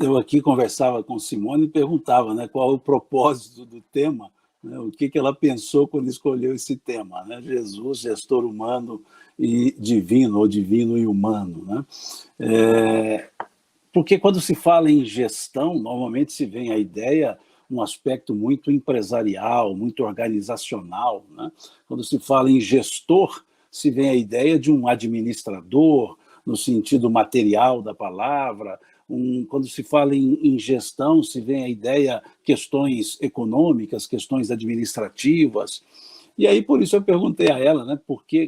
Eu aqui conversava com Simone e perguntava, né, qual é o propósito do tema, né, o que ela pensou quando escolheu esse tema, né, Jesus, gestor humano e divino, ou divino e humano. Né? Porque quando se fala em gestão, normalmente se vem a ideia, um aspecto muito empresarial, muito organizacional. Né? Quando se fala em gestor, se vem a ideia de um administrador, no sentido material da palavra. Quando se fala em gestão, se vem a ideia, questões econômicas, questões administrativas. E aí, por isso, eu perguntei a ela, né,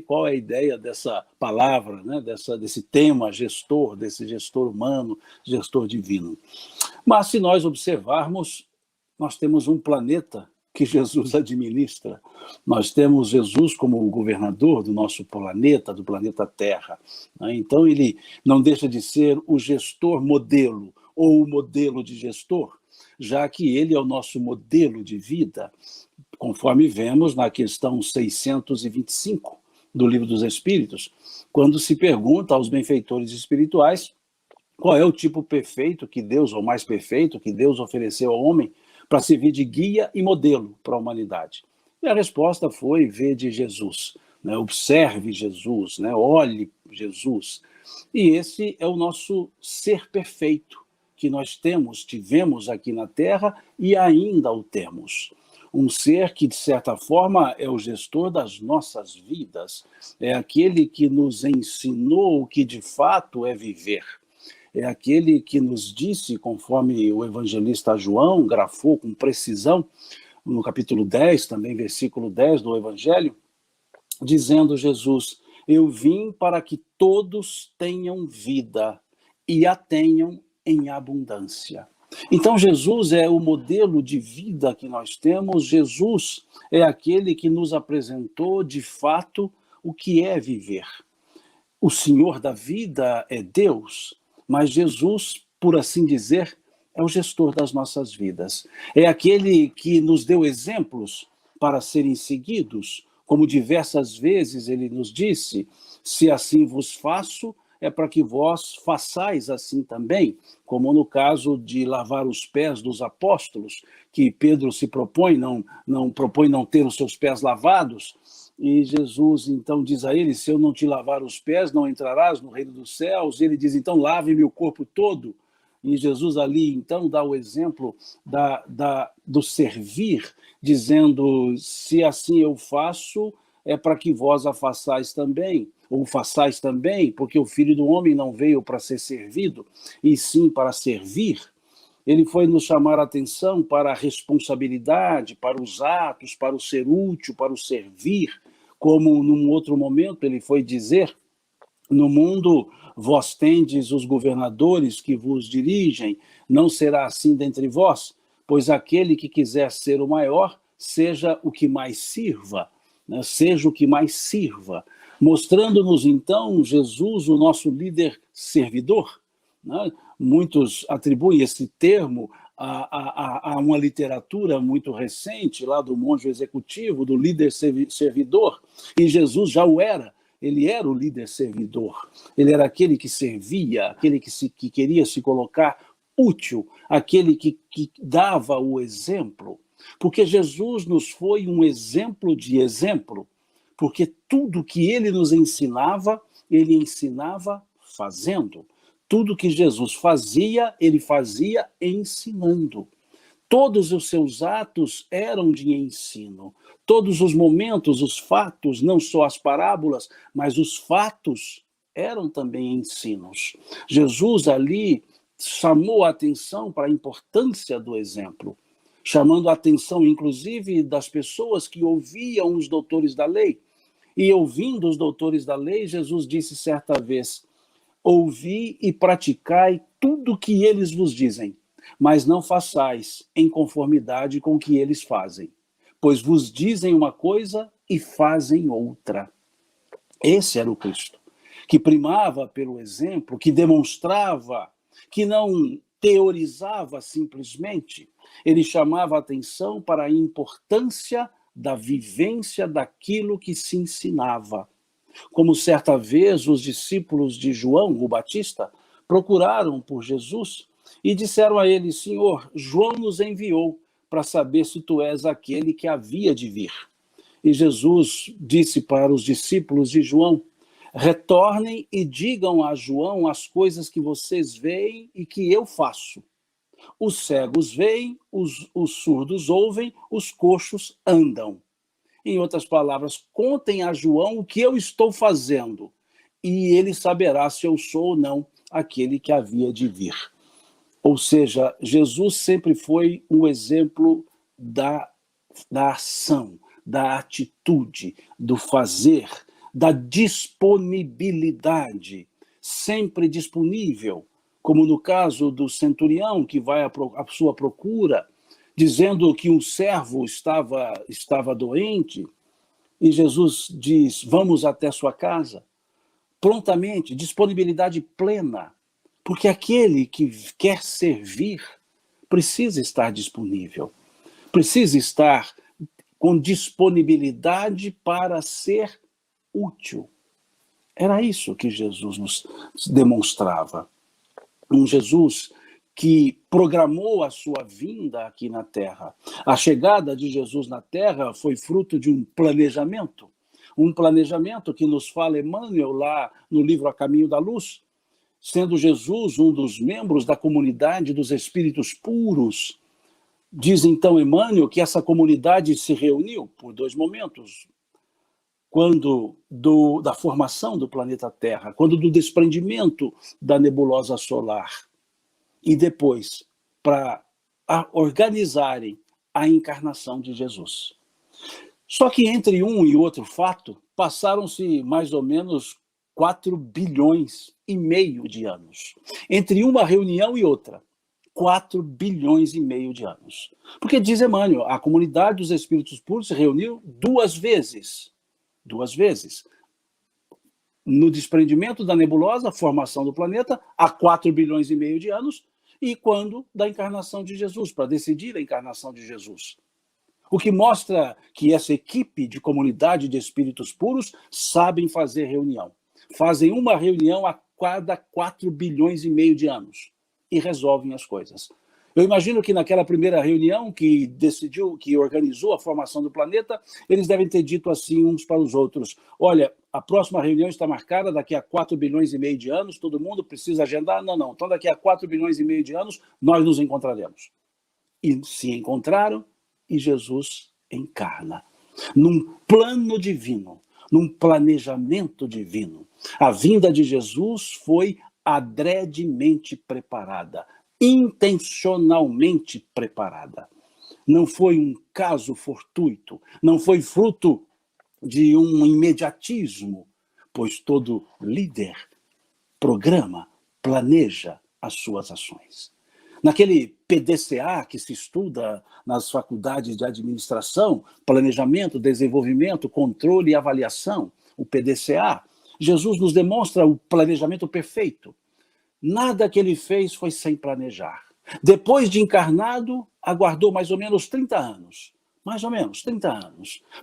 qual é a ideia dessa palavra, né, desse tema gestor, desse gestor humano, gestor divino. Mas, se nós observarmos, nós temos um planeta que Jesus administra. Nós temos Jesus como o governador do nosso planeta, do planeta Terra. Né? Então, ele não deixa de ser o gestor modelo, ou o modelo de gestor, já que ele é o nosso modelo de vida, conforme vemos na questão 625 do Livro dos Espíritos, quando se pergunta aos benfeitores espirituais qual é o tipo perfeito que Deus, ou mais perfeito, que Deus ofereceu ao homem para servir de guia e modelo para a humanidade. E a resposta foi: vede Jesus, né? Observe Jesus, né? Olhe Jesus. E esse é o nosso ser perfeito que nós tivemos aqui na Terra e ainda o temos. Um ser que, de certa forma, é o gestor das nossas vidas, é aquele que nos ensinou o que de fato é viver. É aquele que nos disse, conforme o evangelista João grafou com precisão, no capítulo 10, também versículo 10 do Evangelho, dizendo Jesus: eu vim para que todos tenham vida e a tenham em abundância. Então, Jesus é o modelo de vida que nós temos, Jesus é aquele que nos apresentou, de fato, o que é viver. O Senhor da vida é Deus, mas Jesus, por assim dizer, é o gestor das nossas vidas. É aquele que nos deu exemplos para serem seguidos, como diversas vezes ele nos disse: se assim vos faço, é para que vós façais assim também, como no caso de lavar os pés dos apóstolos, que Pedro se propõe, não propõe não ter os seus pés lavados, e Jesus então diz a ele: se eu não te lavar os pés, não entrarás no reino dos céus. E ele diz: então lave-me o corpo todo. E Jesus ali então dá o exemplo do servir, dizendo: se assim eu faço, é para que vós a façais também, ou façais também, porque o Filho do Homem não veio para ser servido, e sim para servir. Ele foi nos chamar a atenção para a responsabilidade, para os atos, para o ser útil, para o servir, como num outro momento ele foi dizer: no mundo vós tendes os governadores que vos dirigem, não será assim dentre vós, pois aquele que quiser ser o maior, seja o que mais sirva, né? Seja o que mais sirva, mostrando-nos então Jesus, o nosso líder servidor. Né? Muitos atribuem esse termo a uma literatura muito recente, lá do monge executivo, do líder servidor, e Jesus já o era. Ele era o líder servidor, ele era aquele que servia, aquele que queria se colocar útil, aquele que dava o exemplo, porque Jesus nos foi um exemplo de exemplo, porque tudo que ele nos ensinava, ele ensinava fazendo. Tudo que Jesus fazia, ele fazia ensinando. Todos os seus atos eram de ensino. Todos os momentos, os fatos, não só as parábolas, mas os fatos eram também ensinos. Jesus ali chamou a atenção para a importância do exemplo, chamando a atenção, inclusive, das pessoas que ouviam os doutores da lei. E ouvindo os doutores da lei, Jesus disse certa vez: ouvi e praticai tudo o que eles vos dizem, mas não façais em conformidade com o que eles fazem, pois vos dizem uma coisa e fazem outra. Esse era o Cristo, que primava pelo exemplo, que demonstrava, que não teorizava simplesmente. Ele chamava a atenção para a importância da vivência daquilo que se ensinava. Como certa vez os discípulos de João, o Batista, procuraram por Jesus e disseram a ele: Senhor, João nos enviou para saber se tu és aquele que havia de vir. E Jesus disse para os discípulos de João: retornem e digam a João as coisas que vocês veem e que eu faço. Os cegos veem, os surdos ouvem, os coxos andam. Em outras palavras, contem a João o que eu estou fazendo, e ele saberá se eu sou ou não aquele que havia de vir. Ou seja, Jesus sempre foi um exemplo da ação, da atitude, do fazer, da disponibilidade, sempre disponível, como no caso do centurião que vai à sua procura, dizendo que um servo estava doente, e Jesus diz: vamos até sua casa. Prontamente, disponibilidade plena, porque aquele que quer servir precisa estar disponível, precisa estar com disponibilidade para ser útil. Era isso que Jesus nos demonstrava. Um Jesus que programou a sua vinda aqui na Terra. A chegada de Jesus na Terra foi fruto de um planejamento que nos fala Emmanuel lá no livro A Caminho da Luz, sendo Jesus um dos membros da comunidade dos espíritos puros. Diz então Emmanuel que essa comunidade se reuniu por 2 momentos: quando da formação do planeta Terra, quando do desprendimento da nebulosa solar, e depois para organizarem a encarnação de Jesus. Só que entre um e outro fato, passaram-se mais ou menos 4 bilhões e meio de anos. Entre uma reunião e outra, 4 bilhões e meio de anos. Porque diz Emmanuel, a comunidade dos espíritos puros se reuniu 2 vezes. 2 vezes. No desprendimento da nebulosa, a formação do planeta, há 4 bilhões e meio de anos, e quando da encarnação de Jesus, para decidir a encarnação de Jesus. O que mostra que essa equipe de comunidade de espíritos puros sabem fazer reunião. Fazem uma reunião a cada 4 bilhões e meio de anos e resolvem as coisas. Eu imagino que naquela primeira reunião que decidiu, que organizou a formação do planeta, eles devem ter dito assim uns para os outros: olha, a próxima reunião está marcada daqui a 4 bilhões e meio de anos, todo mundo precisa agendar? Não. Então daqui a 4 bilhões e meio de anos nós nos encontraremos. E se encontraram, e Jesus encarna. Num plano divino, num planejamento divino. A vinda de Jesus foi adredemente preparada, intencionalmente preparada. Não foi um caso fortuito, não foi fruto de um imediatismo, pois todo líder programa, planeja as suas ações. Naquele PDCA que se estuda nas faculdades de administração, planejamento, desenvolvimento, controle e avaliação, o PDCA, Jesus nos demonstra o planejamento perfeito. Nada que ele fez foi sem planejar. Depois de encarnado, aguardou mais ou menos 30 anos,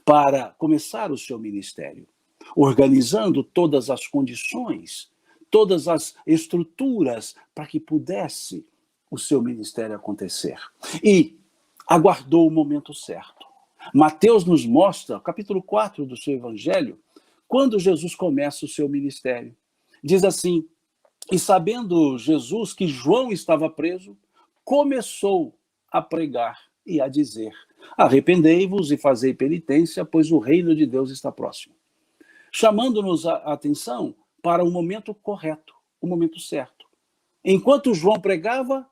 para começar o seu ministério, organizando todas as condições, todas as estruturas para que pudesse o seu ministério acontecer. E aguardou o momento certo. Mateus nos mostra, capítulo 4 do seu evangelho, quando Jesus começa o seu ministério. Diz assim: e sabendo Jesus que João estava preso, começou a pregar e a dizer: arrependei-vos e fazei penitência, pois o reino de Deus está próximo. Chamando-nos a atenção para o momento correto, o momento certo. Enquanto João pregava,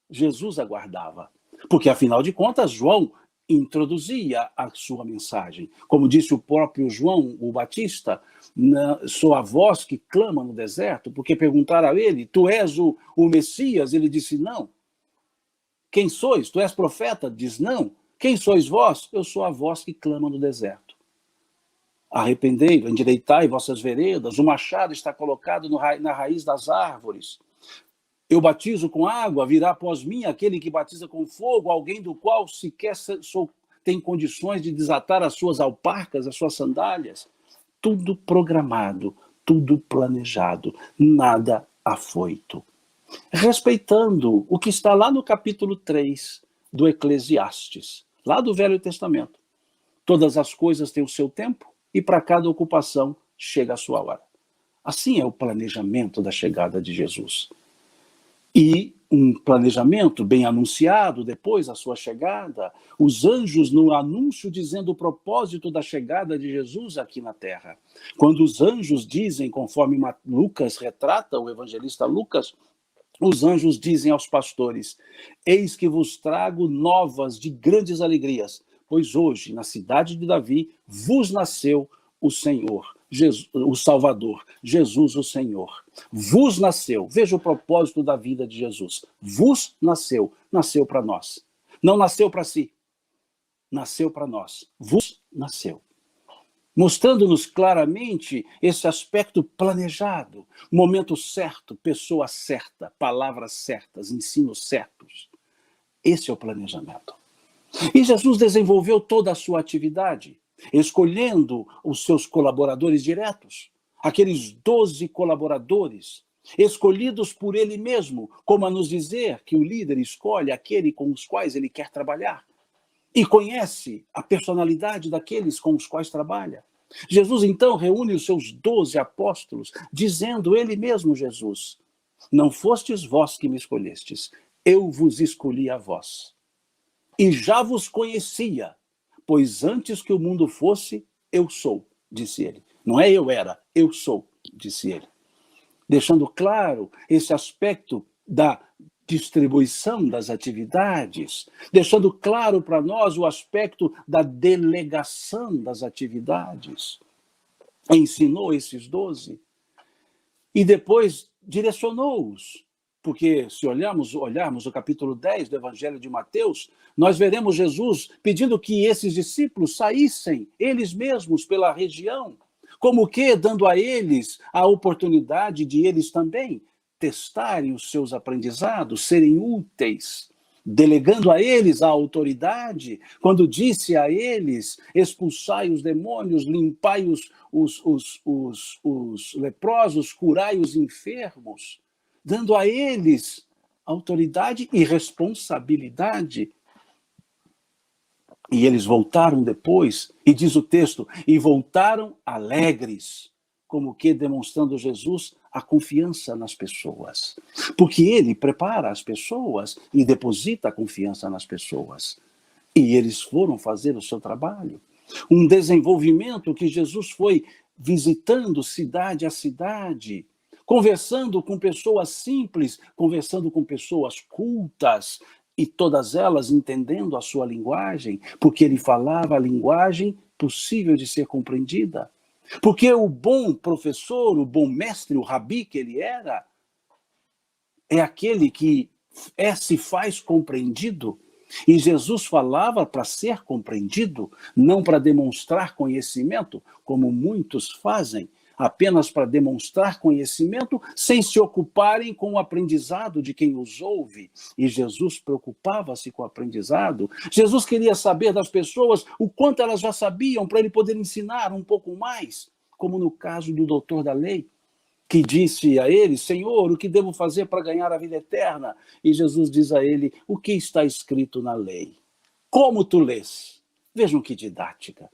Jesus aguardava. Porque, afinal de contas, João introduzia a sua mensagem. Como disse o próprio João, o Batista: sou a voz que clama no deserto, porque perguntaram a ele: tu és o Messias? Ele disse: não. Quem sois? Tu és profeta? Diz: não. Quem sois vós? Eu sou a voz que clama no deserto. Arrependei-vos, endireitai vossas veredas, o machado está colocado na raiz das árvores. Eu batizo com água, virá após mim aquele que batiza com fogo, alguém do qual sequer tem condições de desatar as suas alparcas, as suas sandálias. Tudo programado, tudo planejado, nada afoito. respeitando o que está lá no capítulo 3 do Eclesiastes, lá do Velho Testamento. Todas as coisas têm o seu tempo e para cada ocupação chega a sua hora. Assim é o planejamento da chegada de Jesus. E um planejamento bem anunciado depois da sua chegada, os anjos no anúncio dizendo o propósito da chegada de Jesus aqui na terra. Quando os anjos dizem, conforme Lucas retrata, o evangelista Lucas, os anjos dizem aos pastores: eis que vos trago novas de grandes alegrias, pois hoje, na cidade de Davi, vos nasceu o Senhor, Jesus, o Salvador, Jesus o Senhor. Vos nasceu. Veja o propósito da vida de Jesus. Vos nasceu. Nasceu para nós. Não nasceu para si. Nasceu para nós. Vos nasceu. Mostrando-nos claramente esse aspecto planejado, momento certo, pessoa certa, palavras certas, ensinos certos. Esse é o planejamento. E Jesus desenvolveu toda a sua atividade, escolhendo os seus colaboradores diretos, aqueles 12 colaboradores, escolhidos por ele mesmo, como a nos dizer que o líder escolhe aquele com os quais ele quer trabalhar, e conhece a personalidade daqueles com os quais trabalha. Jesus, então, reúne os seus 12 apóstolos, dizendo ele mesmo, Jesus: não fostes vós que me escolhestes, eu vos escolhi a vós. E já vos conhecia, pois antes que o mundo fosse, eu sou, disse ele. Não é eu era, eu sou, disse ele. Deixando claro esse aspecto da distribuição das atividades, deixando claro para nós o aspecto da delegação das atividades. Ensinou esses 12 e depois direcionou-os. Porque se olharmos o capítulo 10 do Evangelho de Mateus, nós veremos Jesus pedindo que esses discípulos saíssem, eles mesmos, pela região, como que dando a eles a oportunidade de eles também testarem os seus aprendizados, serem úteis, delegando a eles a autoridade, quando disse a eles: expulsai os demônios, limpai os leprosos, curai os enfermos, dando a eles autoridade e responsabilidade. E eles voltaram depois, e diz o texto, e voltaram alegres, como que demonstrando Jesus a confiança nas pessoas. Porque ele prepara as pessoas e deposita a confiança nas pessoas. E eles foram fazer o seu trabalho. Um desenvolvimento que Jesus foi visitando cidade a cidade, conversando com pessoas simples, conversando com pessoas cultas, e todas elas entendendo a sua linguagem, porque ele falava a linguagem possível de ser compreendida. Porque o bom professor, o bom mestre, o rabi que ele era, é aquele que se faz compreendido. E Jesus falava para ser compreendido, não para demonstrar conhecimento, como muitos fazem, apenas para demonstrar conhecimento, sem se ocuparem com o aprendizado de quem os ouve. E Jesus preocupava-se com o aprendizado. Jesus queria saber das pessoas o quanto elas já sabiam, para ele poder ensinar um pouco mais, como no caso do doutor da lei, que disse a ele: Senhor, o que devo fazer para ganhar a vida eterna? E Jesus diz a ele: o que está escrito na lei? Como tu lês? Vejam que didática.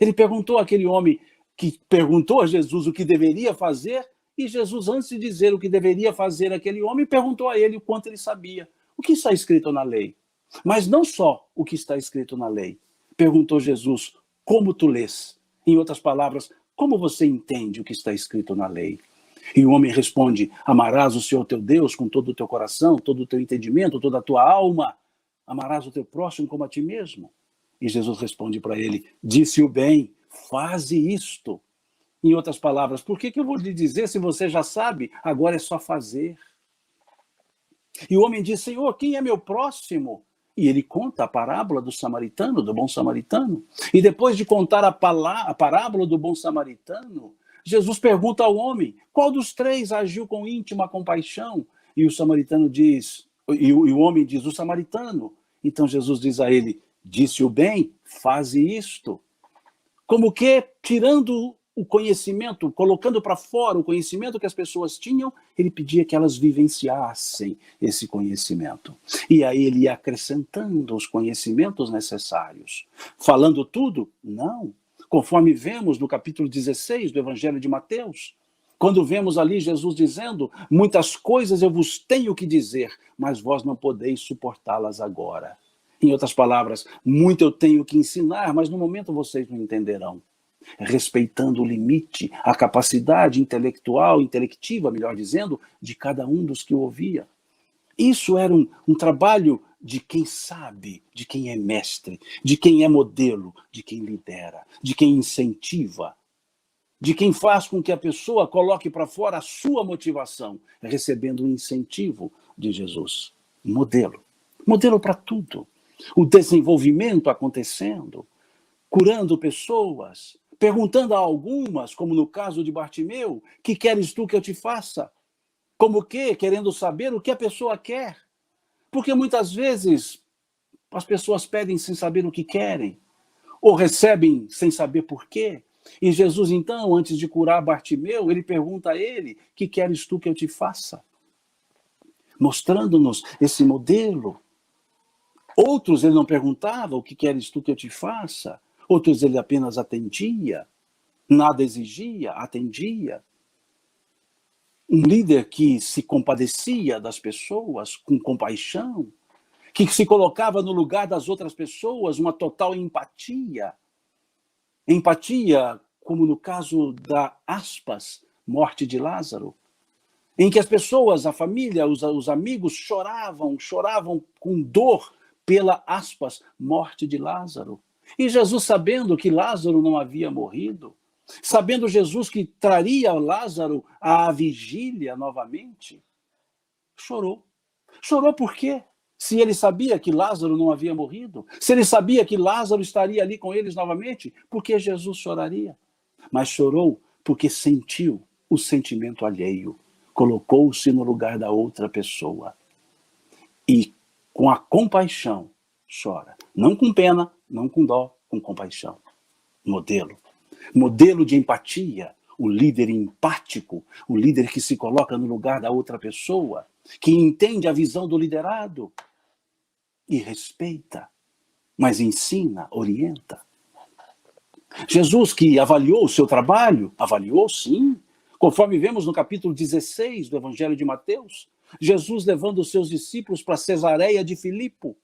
Ele perguntou àquele homem que perguntou a Jesus o que deveria fazer, e Jesus, antes de dizer o que deveria fazer aquele homem, perguntou a ele o quanto ele sabia. O que está escrito na lei? Mas não só o que está escrito na lei. Perguntou Jesus: como tu lês? Em outras palavras, como você entende o que está escrito na lei? E o homem responde: amarás o Senhor teu Deus com todo o teu coração, todo o teu entendimento, toda a tua alma. Amarás o teu próximo como a ti mesmo. E Jesus responde para ele: disse-o bem, faze isto. Em outras palavras, por que eu vou lhe dizer se você já sabe? Agora é só fazer. E o homem diz: Senhor, quem é meu próximo? E ele conta a parábola do samaritano, do bom samaritano. E depois de contar a parábola do bom samaritano, Jesus pergunta ao homem: qual dos três agiu com íntima compaixão? E o samaritano diz, e o homem diz: o samaritano. Então Jesus diz a ele: disse-o bem, faze isto. Como que tirando o conhecimento, colocando para fora o conhecimento que as pessoas tinham, ele pedia que elas vivenciassem esse conhecimento. E aí ele ia acrescentando os conhecimentos necessários. Falando tudo? Não. Conforme vemos no capítulo 16 do Evangelho de Mateus, quando vemos ali Jesus dizendo: muitas coisas eu vos tenho que dizer, mas vós não podeis suportá-las agora. Em outras palavras, muito eu tenho que ensinar, mas no momento vocês não entenderão. Respeitando o limite, a capacidade intelectual, intelectiva, melhor dizendo, de cada um dos que o ouvia. Isso era um trabalho de quem sabe, de quem é mestre, de quem é modelo, de quem lidera, de quem incentiva, de quem faz com que a pessoa coloque para fora a sua motivação, recebendo o incentivo de Jesus. Modelo. Modelo para tudo. O desenvolvimento acontecendo, curando pessoas, perguntando a algumas, como no caso de Bartimeu: que queres tu que eu te faça? Como que? Querendo saber o que a pessoa quer. Porque muitas vezes as pessoas pedem sem saber o que querem, ou recebem sem saber por quê. E Jesus, então, antes de curar Bartimeu, ele pergunta a ele: que queres tu que eu te faça? Mostrando-nos esse modelo. Outros ele não perguntava: o que queres tu que eu te faça? Outros ele apenas atendia, nada exigia, atendia. Um líder que se compadecia das pessoas com compaixão, que se colocava no lugar das outras pessoas, uma total empatia. Empatia, como no caso da, aspas, morte de Lázaro, em que as pessoas, a família, os amigos choravam com dor pela, aspas, morte de Lázaro. E Jesus, sabendo que Lázaro não havia morrido, sabendo Jesus que traria Lázaro à vigília novamente, chorou. Chorou por quê? Se ele sabia que Lázaro não havia morrido, se ele sabia que Lázaro estaria ali com eles novamente, por que Jesus choraria? Mas chorou porque sentiu o sentimento alheio, colocou-se no lugar da outra pessoa. E com a compaixão chora. Não com pena, não com dó, com compaixão. Modelo. Modelo de empatia, o líder empático, o líder que se coloca no lugar da outra pessoa, que entende a visão do liderado e respeita, mas ensina, orienta. Jesus, que avaliou o seu trabalho, avaliou sim, conforme vemos no capítulo 16 do Evangelho de Mateus, Jesus levando os seus discípulos para Cesareia de Filipe,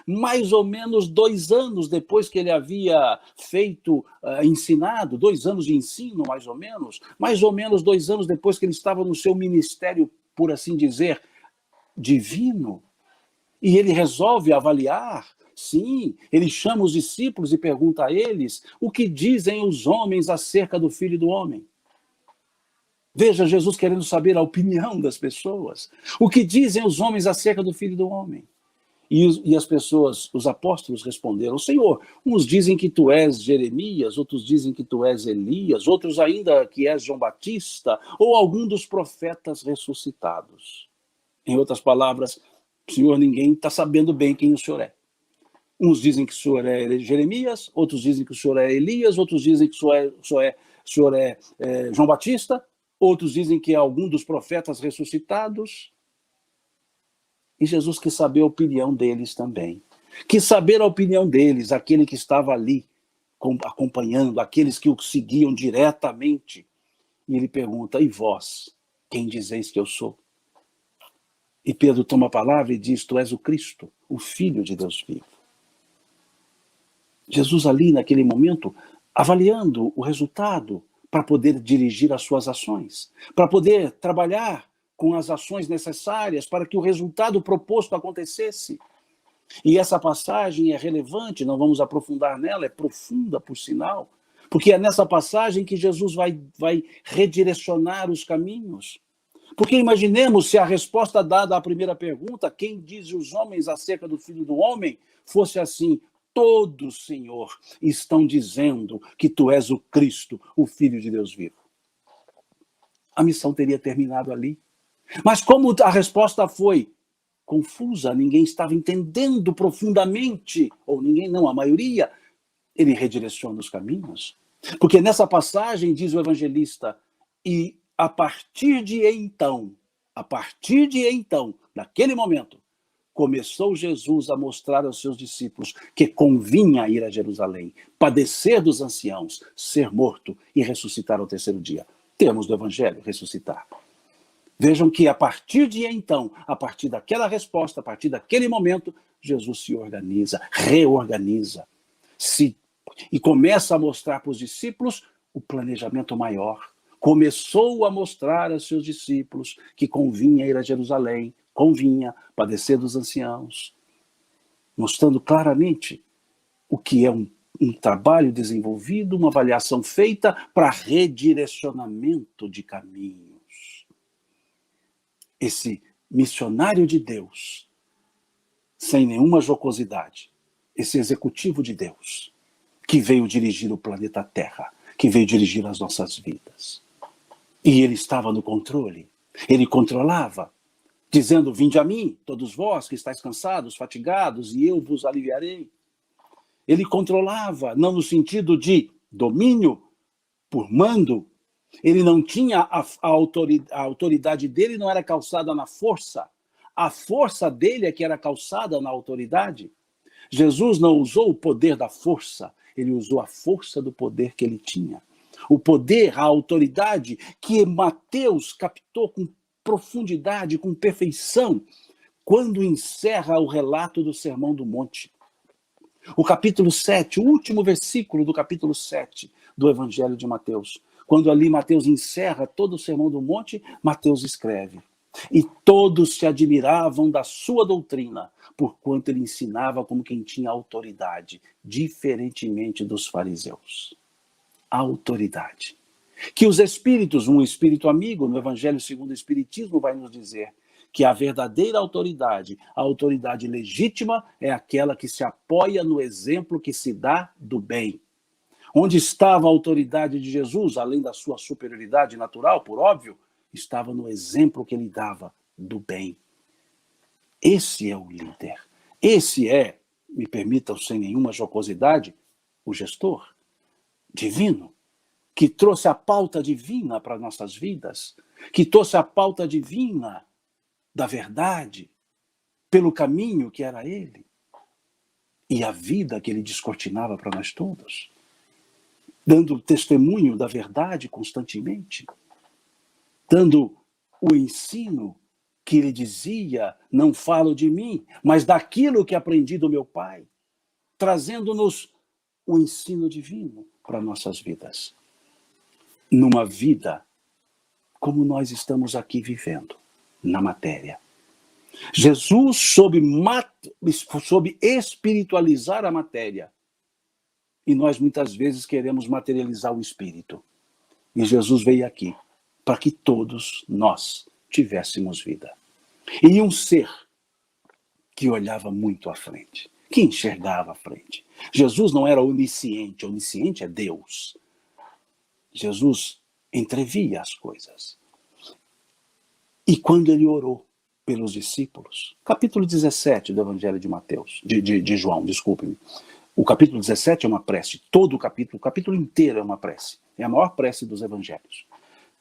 mais ou menos 2 anos depois que ele havia feito, ensinado, 2 anos de ensino, mais ou menos 2 anos depois que ele estava no seu ministério, por assim dizer, divino. E ele resolve avaliar, sim, ele chama os discípulos e pergunta a eles: o que dizem os homens acerca do Filho do Homem? Veja, Jesus querendo saber a opinião das pessoas. O que dizem os homens acerca do Filho do Homem? E as pessoas, os apóstolos responderam: Senhor, uns dizem que tu és Jeremias, outros dizem que tu és Elias, outros ainda que és João Batista, ou algum dos profetas ressuscitados. Em outras palavras, Senhor, ninguém está sabendo bem quem o Senhor é. Uns dizem que o Senhor é Jeremias, outros dizem que o Senhor é Elias, outros dizem que o Senhor é João Batista, outros dizem que é algum dos profetas ressuscitados. E Jesus quis saber a opinião deles também. Quis saber a opinião deles, aquele que estava ali acompanhando, aqueles que o seguiam diretamente. E ele pergunta: e vós, quem dizeis que eu sou? E Pedro toma a palavra e diz: tu és o Cristo, o Filho de Deus vivo. Jesus ali, naquele momento, avaliando o resultado para poder dirigir as suas ações, para poder trabalhar com as ações necessárias para que o resultado proposto acontecesse. E essa passagem é relevante, não vamos aprofundar nela, é profunda, por sinal, porque é nessa passagem que Jesus vai redirecionar os caminhos. Porque imaginemos se a resposta dada à primeira pergunta, quem diz os homens acerca do Filho do Homem, fosse assim: todos, Senhor, estão dizendo que tu és o Cristo, o Filho de Deus vivo. A missão teria terminado ali. Mas como a resposta foi confusa, ninguém estava entendendo profundamente, ou ninguém não, a maioria, ele redireciona os caminhos. Porque nessa passagem, diz o evangelista, e a partir de então, naquele momento, começou Jesus a mostrar aos seus discípulos que convinha ir a Jerusalém, padecer dos anciãos, ser morto e ressuscitar ao terceiro dia. Temos do evangelho ressuscitar. Vejam que a partir de então, a partir daquela resposta, a partir daquele momento, Jesus se organiza, reorganiza, e começa a mostrar para os discípulos o planejamento maior. Começou a mostrar aos seus discípulos que convinha ir a Jerusalém, convinha padecer dos anciãos, mostrando claramente o que é um trabalho desenvolvido, uma avaliação feita para redirecionamento de caminhos. Esse missionário de Deus, sem nenhuma jocosidade, esse executivo de Deus, que veio dirigir o planeta Terra, que veio dirigir as nossas vidas. E ele estava no controle, ele controlava, dizendo: vinde a mim, todos vós que estáis cansados, fatigados, e eu vos aliviarei. Ele controlava, não no sentido de domínio, por mando. Ele não tinha a autoridade dele não era calçada na força. A força dele é que era calçada na autoridade. Jesus não usou o poder da força, ele usou a força do poder que ele tinha. O poder, a autoridade que Mateus captou com profundidade, com perfeição, quando encerra o relato do Sermão do Monte. O capítulo 7, o último versículo do capítulo 7 do Evangelho de Mateus. Quando ali Mateus encerra todo o Sermão do Monte, Mateus escreve: e todos se admiravam da sua doutrina, porquanto ele ensinava como quem tinha autoridade, diferentemente dos fariseus. Autoridade. Que os espíritos, um espírito amigo, no Evangelho segundo o Espiritismo, vai nos dizer que a verdadeira autoridade, a autoridade legítima, é aquela que se apoia no exemplo que se dá do bem. Onde estava a autoridade de Jesus, além da sua superioridade natural, por óbvio, estava no exemplo que ele dava do bem. Esse é o líder. Esse é, me permitam sem nenhuma jocosidade, o gestor divino, que trouxe a pauta divina para nossas vidas, que trouxe a pauta divina da verdade, pelo caminho que era ele, e a vida que ele descortinava para nós todos, dando testemunho da verdade constantemente, dando o ensino que ele dizia: não falo de mim, mas daquilo que aprendi do meu Pai, trazendo-nos o ensino divino para nossas vidas. Numa vida como nós estamos aqui vivendo, na matéria. Jesus soube espiritualizar a matéria. E nós muitas vezes queremos materializar o espírito. E Jesus veio aqui para que todos nós tivéssemos vida. E um ser que olhava muito à frente, que enxergava à frente. Jesus não era onisciente, onisciente é Deus. Jesus entrevia as coisas. E quando ele orou pelos discípulos, capítulo 17 do Evangelho de Mateus, de João, desculpe-me. O capítulo 17 é uma prece, todo o capítulo inteiro é uma prece. É a maior prece dos evangelhos.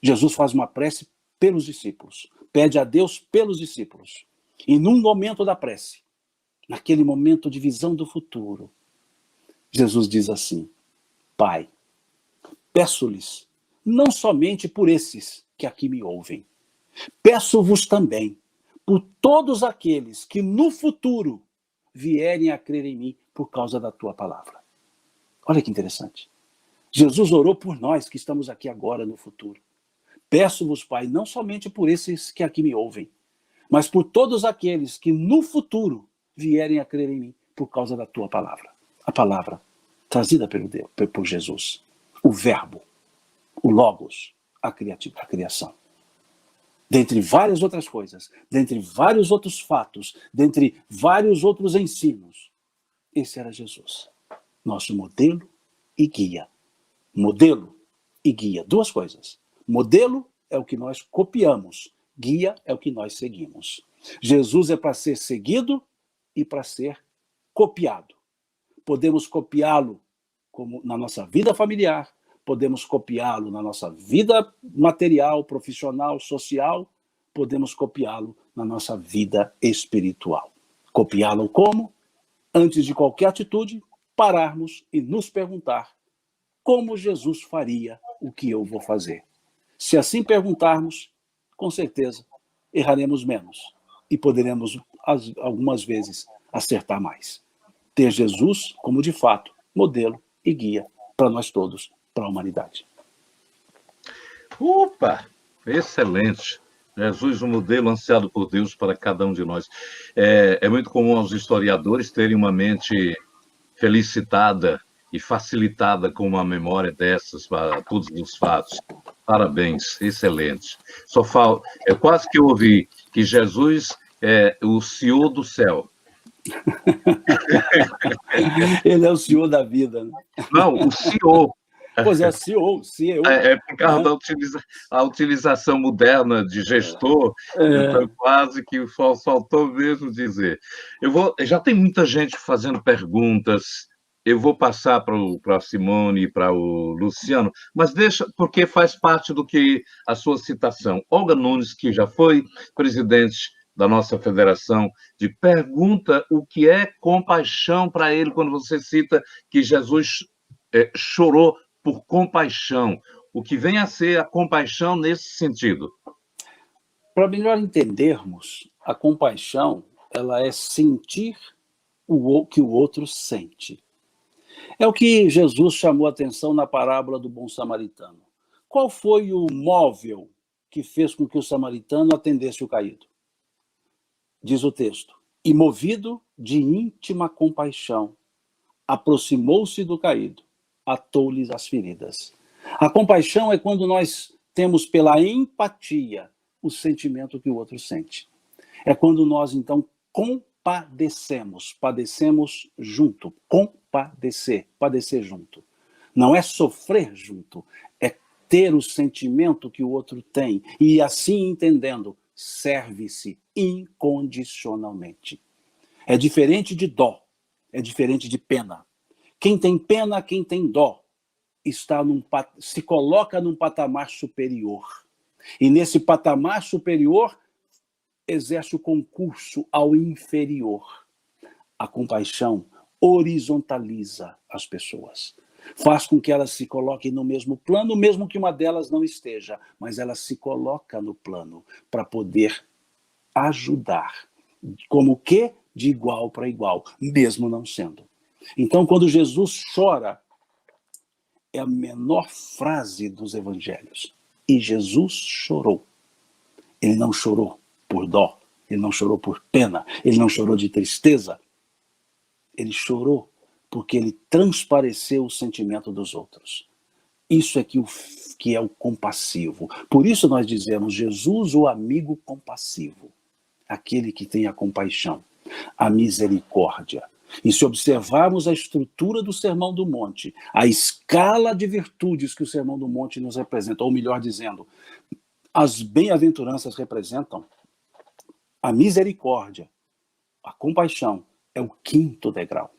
Jesus faz uma prece pelos discípulos, pede a Deus pelos discípulos. E num momento da prece, naquele momento de visão do futuro, Jesus diz assim: Pai, peço-lhes, não somente por esses que aqui me ouvem, peço-vos também por todos aqueles que no futuro vierem a crer em mim por causa da tua palavra. Olha que interessante. Jesus orou por nós que estamos aqui agora no futuro. Peço-vos, Pai, não somente por esses que aqui me ouvem, mas por todos aqueles que no futuro vierem a crer em mim por causa da tua palavra. A palavra trazida por Jesus. O verbo, o logos, a criação. Dentre várias outras coisas, dentre vários outros fatos, dentre vários outros ensinos, esse era Jesus, nosso modelo e guia. Modelo e guia, duas coisas. Modelo é o que nós copiamos, guia é o que nós seguimos. Jesus é para ser seguido e para ser copiado. Podemos copiá-lo como na nossa vida familiar, podemos copiá-lo na nossa vida material, profissional, social, podemos copiá-lo na nossa vida espiritual. Copiá-lo como? Antes de qualquer atitude, pararmos e nos perguntar como Jesus faria o que eu vou fazer. Se assim perguntarmos, com certeza, erraremos menos e poderemos, algumas vezes, acertar mais. Ter Jesus como, de fato, modelo e guia para nós todos, para a humanidade. Opa! Excelente! Jesus, um modelo ansiado por Deus para cada um de nós. É muito comum aos historiadores terem uma mente felicitada e facilitada com uma memória dessas para todos os fatos. Parabéns, excelente. Eu quase que ouvi que Jesus é o Senhor do céu. Ele é o Senhor da vida. Né? Não, o Senhor. Pois é, CEO. Por causa da utilização moderna de gestor, então quase que faltou mesmo dizer. Já tem muita gente fazendo perguntas, eu vou passar para a Simone e para o Luciano, mas deixa, porque faz parte do que a sua citação. Olga Nunes, que já foi presidente da nossa federação, pergunta o que é compaixão para ele quando você cita que Jesus chorou por compaixão. O que vem a ser a compaixão nesse sentido? Para melhor entendermos, a compaixão, ela é sentir o que o outro sente. É o que Jesus chamou a atenção na parábola do bom samaritano. Qual foi o móvel que fez com que o samaritano atendesse o caído? Diz o texto: e movido de íntima compaixão, aproximou-se do caído, atou-lhes as feridas. A compaixão é quando nós temos pela empatia o sentimento que o outro sente. É quando nós, então, padecemos junto. Padecer junto. Não é sofrer junto, é ter o sentimento que o outro tem. E assim entendendo, serve-se incondicionalmente. É diferente de dó, é diferente de pena. Quem tem pena, quem tem dó, se coloca num patamar superior. E nesse patamar superior, exerce o concurso ao inferior. A compaixão horizontaliza as pessoas. Faz com que elas se coloquem no mesmo plano, mesmo que uma delas não esteja, mas ela se coloca no plano para poder ajudar. Como que? De igual para igual, mesmo não sendo. Então, quando Jesus chora, é a menor frase dos evangelhos. E Jesus chorou. Ele não chorou por dó, ele não chorou por pena, ele não chorou de tristeza. Ele chorou porque ele transpareceu o sentimento dos outros. Isso é que é o compassivo. Por isso nós dizemos Jesus, o amigo compassivo. Aquele que tem a compaixão, a misericórdia. E se observarmos a estrutura do Sermão do Monte, a escala de virtudes que o Sermão do Monte nos representa, ou melhor dizendo, as bem-aventuranças representam, a misericórdia, a compaixão, é o quinto degrau.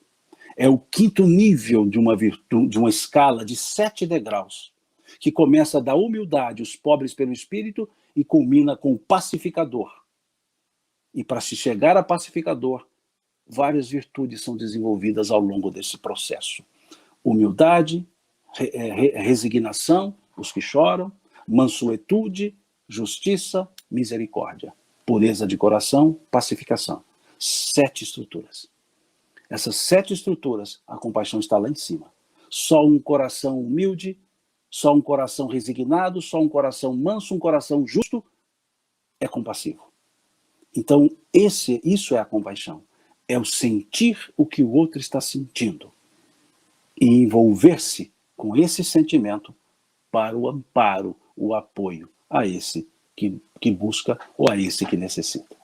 É o quinto nível de uma virtude, de uma escala de 7 degraus, que começa da humildade, os pobres pelo espírito, e culmina com o pacificador. E para se chegar a pacificador, várias virtudes são desenvolvidas ao longo desse processo. Humildade, resignação, os que choram, mansuetude, justiça, misericórdia, pureza de coração, pacificação. 7 estruturas. Essas 7 estruturas, a compaixão está lá em cima. Só um coração humilde, só um coração resignado, só um coração manso, um coração justo é compassivo. Então, isso é a compaixão. É o sentir o que o outro está sentindo e envolver-se com esse sentimento para o amparo, o apoio a esse que busca ou a esse que necessita.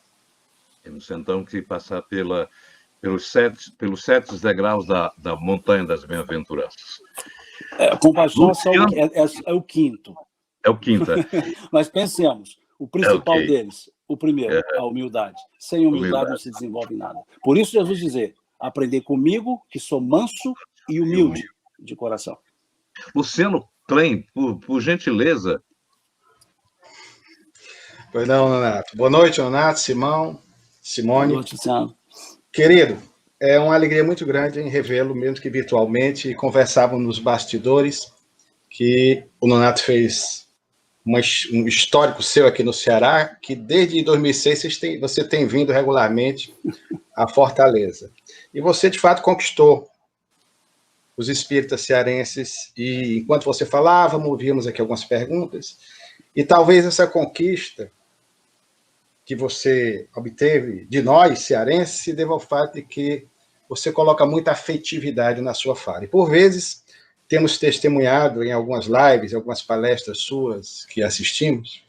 Temos então que passar pelos 7 degraus da montanha das bem-aventuranças. A compaixão é o quinto. É o quinto. Mas pensemos, o principal deles, o primeiro, a humildade. Sem humildade não se desenvolve nada. Por isso Jesus dizer, aprender comigo, que sou manso e humilde de coração. Luciano, Klein, por gentileza. Pois não, Nonato. Boa noite, Nonato, Simão, Simone. Boa noite, Luciano. Querido, é uma alegria muito grande em revê-lo, mesmo que virtualmente. Conversávamos nos bastidores que o Nonato fez um histórico seu aqui no Ceará, que desde 2006 você tem vindo regularmente à Fortaleza. E você, de fato, conquistou os espíritas cearenses. E enquanto você falava, ouvíamos aqui algumas perguntas. E talvez essa conquista que você obteve de nós, cearenses, se deva ao fato de que você coloca muita afetividade na sua fala. E, por vezes, temos testemunhado em algumas lives, em algumas palestras suas que assistimos,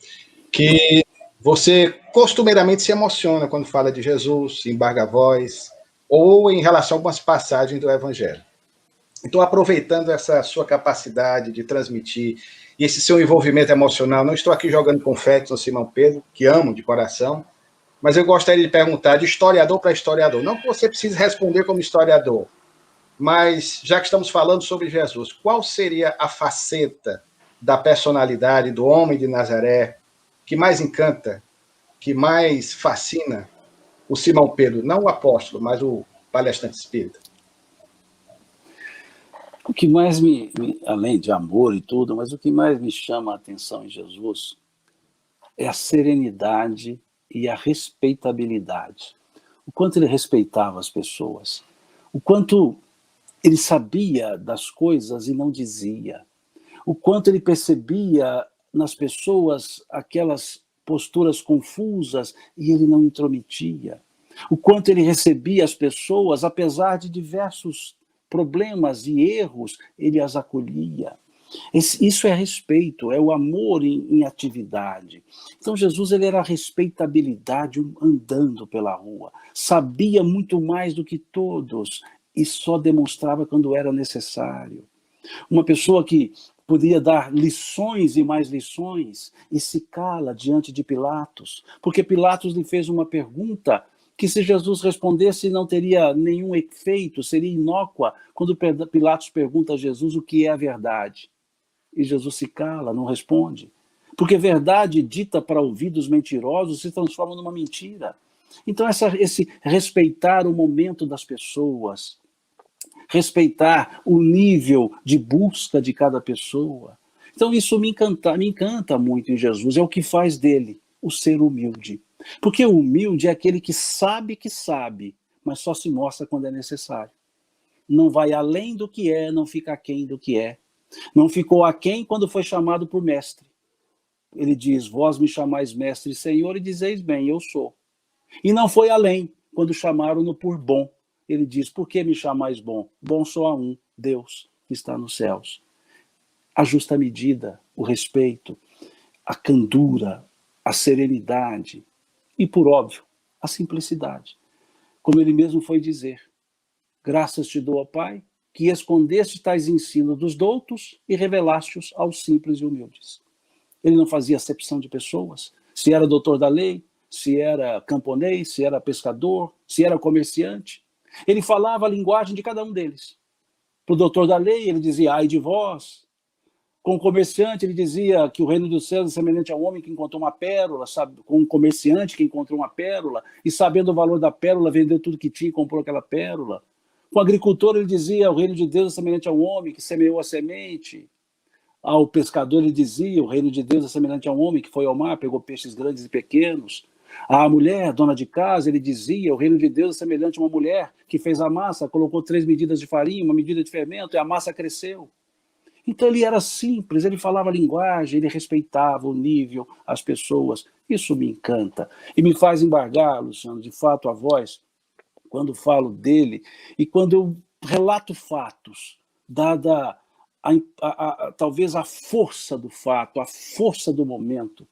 que você costumeiramente se emociona quando fala de Jesus, embarga a voz, ou em relação a algumas passagens do Evangelho. Então, aproveitando essa sua capacidade de transmitir e esse seu envolvimento emocional, não estou aqui jogando confetes no Simão Pedro, que amo de coração, mas eu gostaria de perguntar de historiador para historiador. Não que você precise responder como historiador, mas já que estamos falando sobre Jesus, qual seria a faceta da personalidade do homem de Nazaré que mais encanta, que mais fascina o Simão Pedro, não o apóstolo, mas o palestrante espírita? O que mais além de amor e tudo, mas o que mais me chama a atenção em Jesus é a serenidade e a respeitabilidade. O quanto ele respeitava as pessoas, o quanto ele sabia das coisas e não dizia, o quanto ele percebia nas pessoas aquelas posturas confusas e ele não intrometia, o quanto ele recebia as pessoas, apesar de diversos problemas e erros, ele as acolhia. Isso é respeito, é o amor em atividade. Então Jesus, ele era a respeitabilidade andando pela rua, sabia muito mais do que todos e só demonstrava quando era necessário. Uma pessoa que podia dar lições e mais lições e se cala diante de Pilatos, porque Pilatos lhe fez uma pergunta que, se Jesus respondesse, não teria nenhum efeito, seria inócua, quando Pilatos pergunta a Jesus o que é a verdade. E Jesus se cala, não responde. Porque verdade dita para ouvidos mentirosos se transforma numa mentira. Então, esse respeitar o momento das pessoas, respeitar o nível de busca de cada pessoa. Então, isso me encanta muito em Jesus, é o que faz dele o ser humilde. Porque o humilde é aquele que sabe, mas só se mostra quando é necessário. Não vai além do que é, não fica aquém do que é. Não ficou aquém quando foi chamado por mestre. Ele diz, vós me chamais mestre e senhor, e dizeis bem, eu sou. E não foi além quando chamaram-no por bom. Ele diz, por que me chamais bom? Bom só há um, Deus, que está nos céus. A justa medida, o respeito, a candura, a serenidade e, por óbvio, a simplicidade. Como ele mesmo foi dizer, graças te dou, ó Pai, que escondeste tais ensinos dos doutos e revelaste-os aos simples e humildes. Ele não fazia acepção de pessoas, se era doutor da lei, se era camponês, se era pescador, se era comerciante. Ele falava a linguagem de cada um deles. Para o doutor da lei, ele dizia, ai de vós. Com o comerciante, ele dizia que o reino dos céus é semelhante a um homem que encontrou uma pérola, sabe? Com um comerciante que encontrou uma pérola, e sabendo o valor da pérola, vendeu tudo que tinha e comprou aquela pérola. Com o agricultor, ele dizia, o reino de Deus é semelhante a um homem que semeou a semente. Ao pescador, ele dizia, o reino de Deus é semelhante a um homem que foi ao mar, pegou peixes grandes e pequenos. À mulher, dona de casa, ele dizia, o reino de Deus é semelhante a uma mulher que fez a massa, colocou 3 medidas de farinha, 1 medida de fermento, e a massa cresceu. Então ele era simples, ele falava a linguagem, ele respeitava o nível, as pessoas. Isso me encanta. E me faz embargar, Luciano, de fato, a voz, quando falo dele, e quando eu relato fatos, dada talvez a força do fato, a força do momento,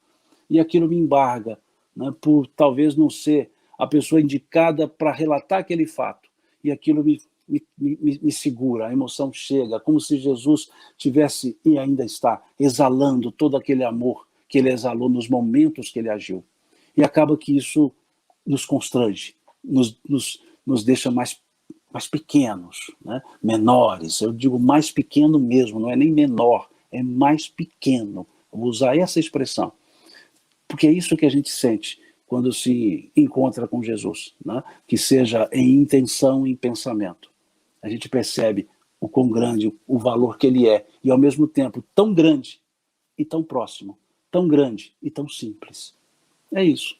e aquilo me embarga, né, por talvez não ser a pessoa indicada para relatar aquele fato, e aquilo me segura, a emoção chega, como se Jesus tivesse, e ainda está, exalando todo aquele amor que ele exalou nos momentos que ele agiu. E acaba que isso nos constrange, nos deixa mais pequenos, né? Menores, eu digo mais pequeno mesmo, não é nem menor, é mais pequeno. Vou usar essa expressão, porque é isso que a gente sente quando se encontra com Jesus, né? Que seja em intenção, em pensamento. A gente percebe o quão grande, o valor que ele é, e ao mesmo tempo tão grande e tão próximo, tão grande e tão simples. É isso.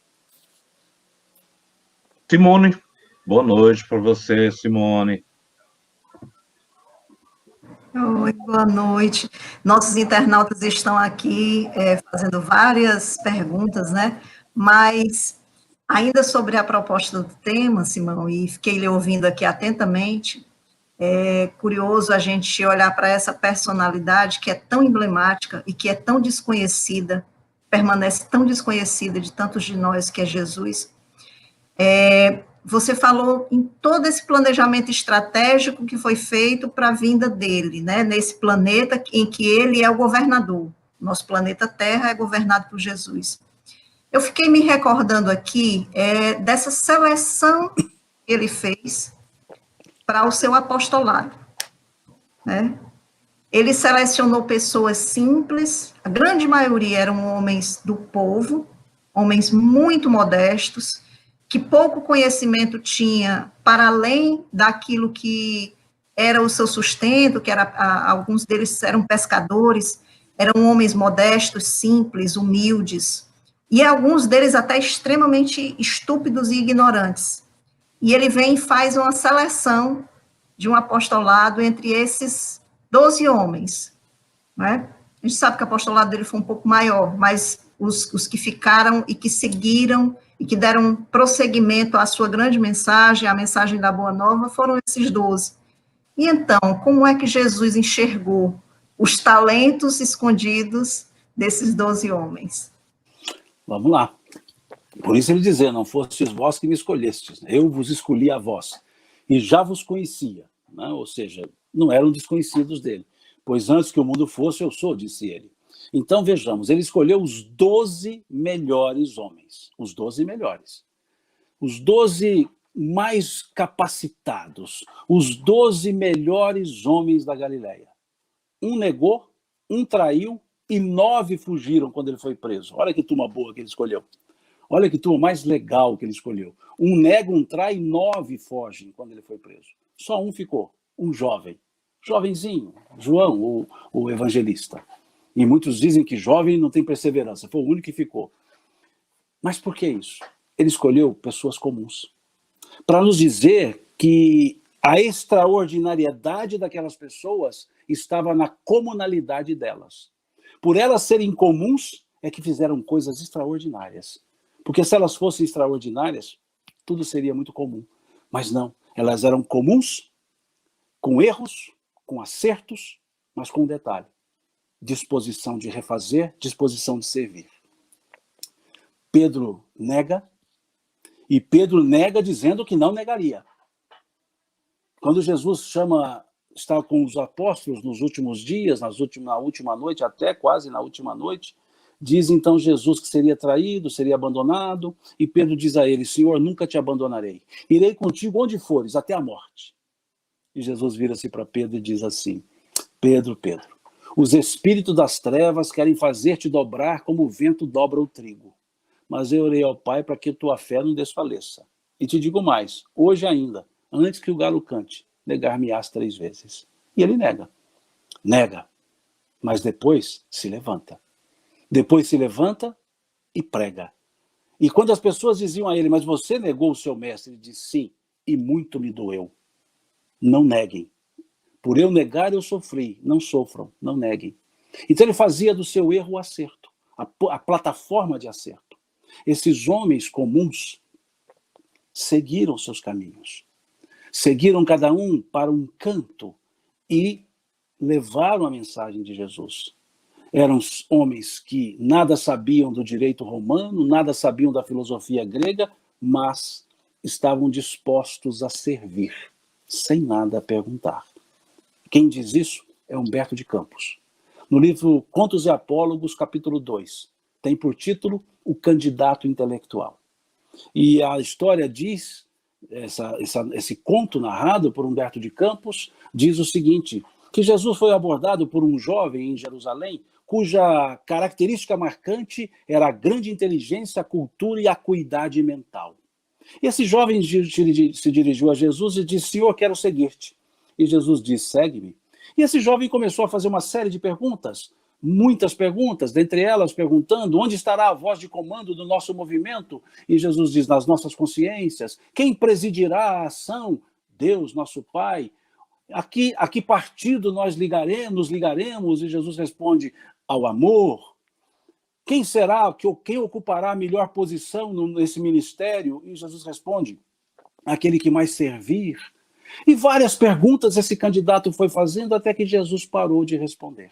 Simone, boa noite para você, Simone. Oi, boa noite. Nossos internautas estão aqui fazendo várias perguntas, né? Mas ainda sobre a proposta do tema, Simão, e fiquei lhe ouvindo aqui atentamente, é curioso a gente olhar para essa personalidade que é tão emblemática e que é tão desconhecida, permanece tão desconhecida de tantos de nós, que é Jesus. Você falou em todo esse planejamento estratégico que foi feito para a vinda dele, né, nesse planeta em que ele é o governador. Nosso planeta Terra é governado por Jesus. Eu fiquei me recordando aqui dessa seleção que ele fez para o seu apostolado, né? Ele selecionou pessoas simples, a grande maioria eram homens do povo, homens muito modestos, que pouco conhecimento tinha para além daquilo que era o seu sustento, que era, alguns deles eram pescadores, eram homens modestos, simples, humildes, e alguns deles até extremamente estúpidos e ignorantes. E ele vem e faz uma seleção de um apostolado entre esses 12 homens, né? A gente sabe que o apostolado dele foi um pouco maior, mas os que ficaram e que seguiram e que deram prosseguimento à sua grande mensagem, a mensagem da Boa Nova, foram esses 12. E então, como é que Jesus enxergou os talentos escondidos desses 12 homens? Vamos lá. Por isso ele dizia, não fostes vós que me escolhestes, eu vos escolhi a vós, e já vos conhecia, né? Ou seja, não eram desconhecidos dele, pois antes que o mundo fosse, eu sou, disse ele. Então, vejamos, ele escolheu os 12 melhores homens, os 12 melhores, os 12 mais capacitados, os 12 melhores homens da Galileia. Um negou, um traiu e 9 fugiram quando ele foi preso. Olha que turma boa que ele escolheu. Olha que turma mais legal que ele escolheu. Um nega, um trai, 9 fogem quando ele foi preso. Só um ficou, um jovem. Jovenzinho, João, o evangelista. E muitos dizem que jovem não tem perseverança. Foi o único que ficou. Mas por que isso? Ele escolheu pessoas comuns. Para nos dizer que a extraordinariedade daquelas pessoas estava na comunalidade delas. Por elas serem comuns, é que fizeram coisas extraordinárias. Porque se elas fossem extraordinárias, tudo seria muito comum. Mas não, elas eram comuns, com erros, com acertos, mas com um detalhe: disposição de refazer, disposição de servir. Pedro nega, e Pedro nega dizendo que não negaria. Quando Jesus está com os apóstolos nos últimos dias, na última noite, até quase na última noite, diz então Jesus que seria traído, seria abandonado, e Pedro diz a ele: Senhor, nunca te abandonarei. Irei contigo onde fores, até a morte. E Jesus vira-se para Pedro e diz assim: Pedro, Pedro, os espíritos das trevas querem fazer-te dobrar como o vento dobra o trigo. Mas eu orei ao Pai para que tua fé não desfaleça. E te digo mais, hoje ainda, antes que o galo cante, negar-me-ás 3 vezes. E ele nega. Nega. Mas depois se levanta. Depois se levanta e prega. E quando as pessoas diziam a ele: mas você negou o seu mestre? Ele disse: sim, e muito me doeu. Não neguem. Por eu negar, eu sofri. Não sofram, não neguem. Então ele fazia do seu erro o acerto, a plataforma de acerto. Esses homens comuns seguiram seus caminhos. Seguiram cada um para um canto e levaram a mensagem de Jesus. Eram homens que nada sabiam do direito romano, nada sabiam da filosofia grega, mas estavam dispostos a servir, sem nada a perguntar. Quem diz isso é Humberto de Campos. No livro Contos e Apólogos, capítulo 2, tem por título O Candidato Intelectual. E a história diz, esse conto narrado por Humberto de Campos, diz o seguinte: que Jesus foi abordado por um jovem em Jerusalém, cuja característica marcante era a grande inteligência, a cultura e a acuidade mental. Esse jovem se dirigiu a Jesus e disse: Senhor, quero seguir-te. E Jesus disse: segue-me. E esse jovem começou a fazer uma série de perguntas, muitas perguntas, dentre elas perguntando: onde estará a voz de comando do nosso movimento? E Jesus diz: nas nossas consciências. Quem presidirá a ação? Deus, nosso Pai. A que partido nos ligaremos? E Jesus responde: ao amor. Quem será, quem ocupará a melhor posição nesse ministério? E Jesus responde: aquele que mais servir. E várias perguntas esse candidato foi fazendo até que Jesus parou de responder.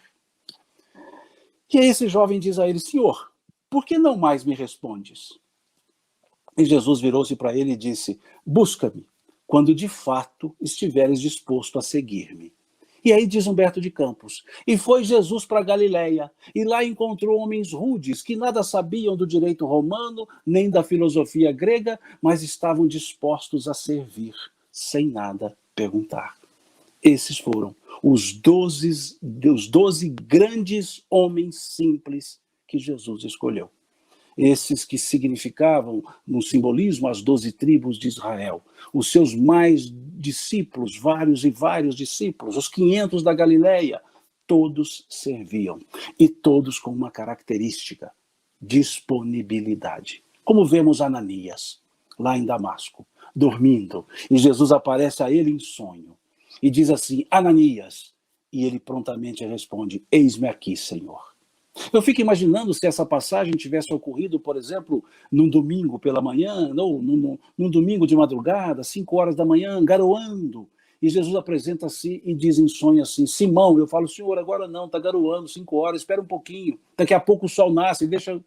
E aí esse jovem diz a ele: Senhor, por que não mais me respondes? E Jesus virou-se para ele e disse: busca-me quando de fato estiveres disposto a seguir-me. E aí diz Humberto de Campos: e foi Jesus para Galiléia, e lá encontrou homens rudes, que nada sabiam do direito romano, nem da filosofia grega, mas estavam dispostos a servir, sem nada perguntar. Esses foram os 12 grandes homens simples que Jesus escolheu. Esses que significavam, no simbolismo, as 12 tribos de Israel. Os seus mais discípulos, vários e vários discípulos, os 500 da Galileia, todos serviam. E todos com uma característica: disponibilidade. Como vemos Ananias, lá em Damasco, dormindo, e Jesus aparece a ele em sonho, e diz assim: Ananias, e ele prontamente responde: eis-me aqui, Senhor. Eu fico imaginando se essa passagem tivesse ocorrido, por exemplo, num domingo pela manhã, ou num domingo de madrugada, 5 horas da manhã, garoando, e Jesus apresenta-se e diz em sonho assim: Simão. Eu falo: Senhor, agora não, está garoando, 5 horas, espera um pouquinho, daqui a pouco o sol nasce, deixa...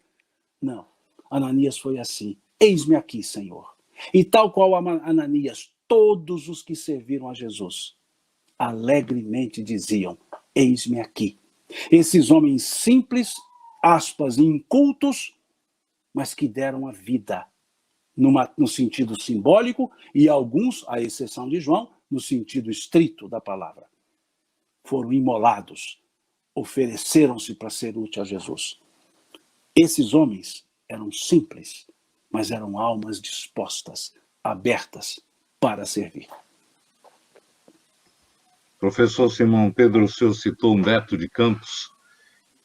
Não, Ananias foi assim: eis-me aqui, Senhor. E tal qual Ananias, todos os que serviram a Jesus alegremente diziam: eis-me aqui. Esses homens simples, aspas, incultos, mas que deram a vida no sentido simbólico, e alguns, à exceção de João, no sentido estrito da palavra. Foram imolados, ofereceram-se para ser útil a Jesus. Esses homens eram simples, mas eram almas dispostas, abertas para servir. Professor Simão Pedro, o senhor citou Humberto de Campos